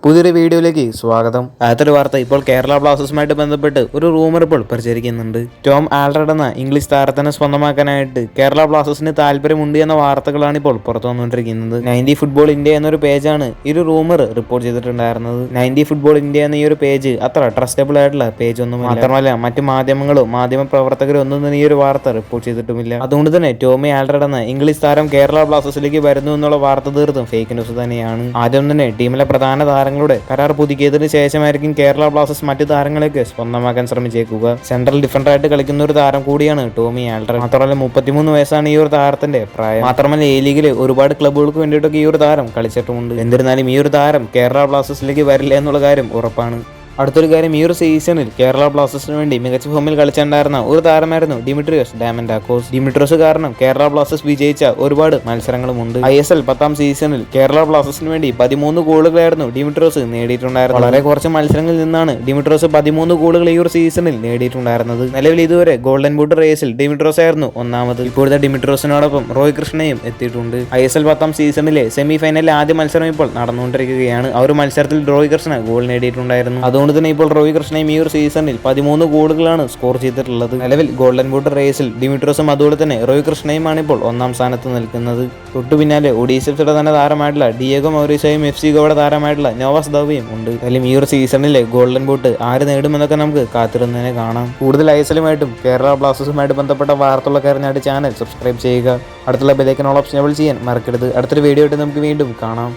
പുതിയൊരു വീഡിയോയിലേക്ക് സ്വാഗതം. ആദ്യത്തെ വാർത്ത ഇപ്പോൾ കേരള ബ്ലാസ്റ്റേഴ്സുമായിട്ട് ബന്ധപ്പെട്ട് ഒരു റൂമർ ഇപ്പോൾ പ്രചരിക്കുന്നുണ്ട്. ടോം ആൽഡ്രഡ് എന്ന ഇംഗ്ലീഷ് താരത്തിനെ സ്വന്തമാക്കാനായിട്ട് കേരള ബ്ലാസ്റ്റേഴ്സിന് താല്പര്യമുണ്ട് എന്ന വാർത്തകളാണ് ഇപ്പോൾ പുറത്തു വന്നുകൊണ്ടിരിക്കുന്നത്. 90 ഫുട്ബോൾ ഇന്ത്യ എന്നൊരു പേജാണ് ഈ ഒരു റൂമർ റിപ്പോർട്ട് ചെയ്തിട്ടുണ്ടായിരുന്നത്. 90 ഫുട്ബോൾ ഇന്ത്യ എന്ന ഈ ഒരു പേജ് അത്ര ട്രസ്റ്റബിൾ ആയിട്ടുള്ള പേജ് ഒന്നും മാത്രമല്ല മറ്റു മാധ്യമങ്ങളോ മാധ്യമ പ്രവർത്തകരോ ഒന്നും തന്നെ ഈ ഒരു വാർത്ത റിപ്പോർട്ട് ചെയ്തിട്ടുമില്ല. അതുകൊണ്ട് തന്നെ ടോമി ആൽഡ്രഡ് എന്ന ഇംഗ്ലീഷ് താരം കേരള ബ്ലാസ്റ്റേഴ്സിലേക്ക് വരുന്നു എന്നുള്ള വാർത്ത തീർത്തും ഫേക്ക് ന്യൂസ് തന്നെയാണ്. ആദ്യം തന്നെ ടീമിലെ പ്രധാന താരങ്ങളുടെ കരാർ പുതുക്കിയതിനു ശേഷമായിരിക്കും കേരള ബ്ലാസ്റ്റേഴ്സ് മറ്റു താരങ്ങളെയൊക്കെ സ്വന്തമാക്കാൻ ശ്രമിച്ചേക്കുക. സെൻട്രൽ ഡിഫൻഡറായിട്ട് കളിക്കുന്ന ഒരു താരം കൂടിയാണ് ടോമി ആൽഡ്രഡ്. മാത്രമല്ല 33 വയസ്സാണ് ഈ ഒരു താരത്തിന്റെ പ്രായം. മാത്രമല്ല എ ലീഗിൽ ഒരുപാട് ക്ലബ്ബുകൾക്ക് വേണ്ടിയിട്ടൊക്കെ ഈ ഒരു താരം കളിച്ചിട്ടുമുണ്ട്. എന്നിരുന്നാലും ഈ ഒരു താരം കേരള ബ്ലാസ്റ്റേഴ്സിലേക്ക് വരില്ല എന്നുള്ള കാര്യം ഉറപ്പാണ്. അടുത്തൊരു കാര്യം, ഈ ഒരു സീസണിൽ കേരള ബ്ലാസ്റ്റേഴ്സിന് വേണ്ടി മികച്ച ഫോമിൽ കളിച്ചിട്ടുണ്ടായിരുന്ന ഒരു താരമായിരുന്നു ഡിമിട്രിയോസ് ഡാമൻഡാക്കോസ്. ഡിമിട്രിയോസ് കാരണം കേരള ബ്ലാസ്റ്റേഴ്സ് വിജയിച്ച ഒരുപാട് മത്സരങ്ങളുമുണ്ട്. ISL 10ാം സീസണിൽ കേരള ബ്ലാസ്റ്റേഴ്സിന് വേണ്ടി 13 ഗോളുകളായിരുന്നു ഡിമിട്രിയോസ് നേടിയിട്ടുണ്ടായിരുന്നത്. വളരെ കുറച്ച് മത്സരങ്ങളിൽ നിന്നാണ് ഡിമിട്രിയോസ് 13 ഗോളുകൾ ഈ ഒരു സീസണിൽ നേടിയിട്ടുണ്ടായിരുന്നത്. നിലവിൽ ഇതുവരെ ഗോൾഡൻ ബൂട്ട് റേസിൽ ഡിമിട്രിയോസ് ആയിരുന്നു ഒന്നാമത്. ഇപ്പോഴത്തെ ഡിമിട്രിയോസിനോടൊപ്പം റോയ് കൃഷ്ണയും എത്തിയിട്ടുണ്ട്. ISL 10ാം സീസണിലെ സെമി ഫൈനലിലെ ആദ്യ മത്സരം ഇപ്പോൾ നടന്നുകൊണ്ടിരിക്കുകയാണ്. ആ ഒരു മത്സരത്തിൽ റോയ് കൃഷ്ണ ഗോൾ നേടിയിട്ടുണ്ടായിരുന്നു. അതുകൊണ്ട് തന്നെ ഇപ്പോൾ റോയ് കൃഷ്ണയും ഈ ഒരു സീസണിൽ 13 ഗോളുകളാണ് സ്കോർ ചെയ്തിട്ടുള്ളത്. നിലവിൽ ഗോൾഡൻ ബൂട്ട് റേസിൽ ഡിമിട്രിയോസും അതുപോലെ തന്നെ റോയ് കൃഷ്ണയുമാണ് ഇപ്പോൾ ഒന്നാം സ്ഥാനത്ത് നിൽക്കുന്നത്. തൊട്ടു പിന്നാലെ ഒഡീസ എഫ്സിയുടെ തന്നെ താരമായിട്ടുള്ള ഡിയേഗോ മൗറീസോയും FC ഗോവയുടെ താരമായിട്ടുള്ള നോവാസ് ദാവിയും ഉണ്ട്. എന്തായാലും ഈ ഒരു സീസണിലെ ഗോൾഡൻ ബൂട്ട് ആര് നേടുമെന്നൊക്കെ നമുക്ക് കാത്തിരുന്നതിനെ കാണാം. കൂടുതൽ ISLുമായിട്ടും കേരള ബ്ലാസ്റ്റേഴ്സുമായിട്ട് ബന്ധപ്പെട്ട വാർത്തകളൊക്കെ അറിഞ്ഞായിട്ട് ചാനൽ സബ്സ്ക്രൈബ് ചെയ്യുക. അടുത്തുള്ള bell icon all option enable ചെയ്യാൻ മറക്കരുത്. അടുത്തൊരു വീഡിയോ ആയിട്ട് നമുക്ക് വീണ്ടും കാണാം.